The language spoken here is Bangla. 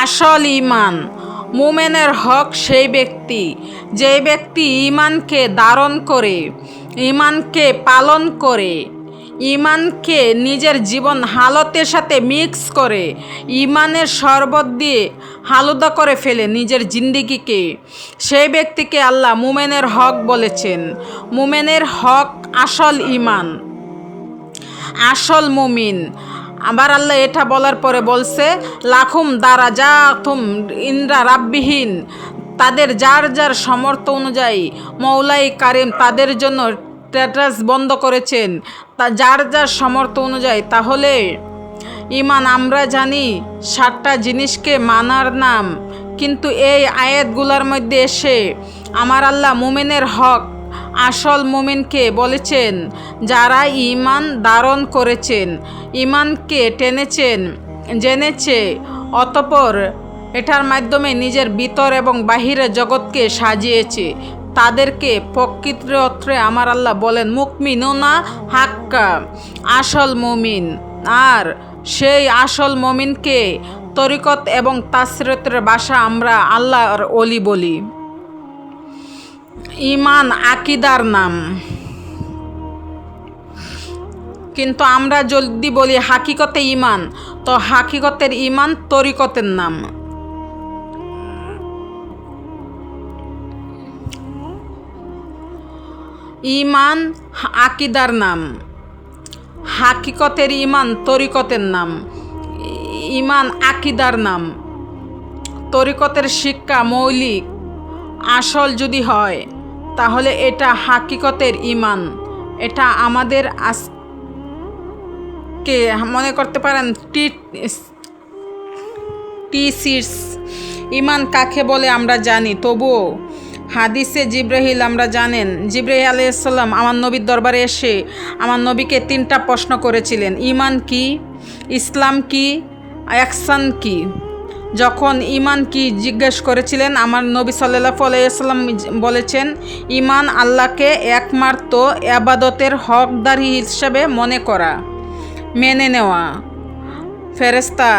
আসল ঈমান মুমিনের হক সেই ব্যক্তি যে ব্যক্তি ঈমানকে ধারণ করে, ঈমানকে পালন করে, ঈমানকে নিজের জীবন হালতের সাথে মিক্স করে, ঈমানের শরবত দিয়ে হালুদা করে ফেলে নিজের জিন্দিগিকে, সেই ব্যক্তিকে আল্লাহ মুমিনের হক বলেছেন। মুমিনের হক আসল ঈমান, আসল মুমিন। আবার আল্লাহ এটা বলার পরে বলছে, লাখুম দারাজাতুম ইনদা রাব্বিহিম, তাদের যার যার সামর্থ্য অনুযায়ী মৌলাই কারিম তাদের জন্য স্ট্যাটাস বন্ধ করেছেন, তা যার যার সামর্থ্য অনুযায়ী। তাহলে ঈমান আমরা জানি 7টা জিনিসকে মানার নাম, কিন্তু এই আয়াতগুলোর মধ্যে এসে আমার আল্লাহ মুমিনের হক আসল মুমিনকে বলেছেন যারা ঈমান ধারণ করেছেন, ঈমানকে টেনেছেন, জেনেছে, অতঃপর এটার মাধ্যমে নিজের ভিতর এবং বাহিরের জগৎকে সাজিয়েছে, তাদেরকে প্রকৃত অর্থে আমার আল্লাহ বলেন মুকমিনুনা হাক্কা, আসল মুমিন। আর সেই আসল মুমিনকে তরিকত এবং তাসরিতের ভাষা আমরা আল্লাহর ওলি বলি। ঈমান আকীদার নাম, কিন্তু আমরা যদি বলি হাকিকতে ঈমান, তো হাকিকতের ঈমান তরিকতের নাম। ঈমান আকীদার নাম, হাকিকতের ঈমান তরিকতের নাম। ঈমান আকীদার নাম, তরিকতের শিক্ষা মৌলিক আসল যদি হয় তাহলে এটা হাকিকতের ঈমান। এটা আমাদের আজকে মনে করতে পারেন টিসিস ঈমান কাকে বলে আমরা জানি, তবুও হাদিসে জিব্রাহিল আমরা জানেন, জিব্রাহিল আলাইহিস সালাম আমার নবীর দরবারে এসে আমার নবীকে 3টা প্রশ্ন করেছিলেন, ঈমান কি, ইসলাম কি, ইহসান কি। যখন ঈমান কি জিজ্ঞেস করেছিলেন, আমার নবী সাল্লাল্লাহু আলাইহি ওয়াসাল্লাম বলেছেন, ঈমান আল্লাহকে একমাত্র ইবাদতের হকদার হিসেবে মনে করা, মেনে নেওয়া, ফেরেশতা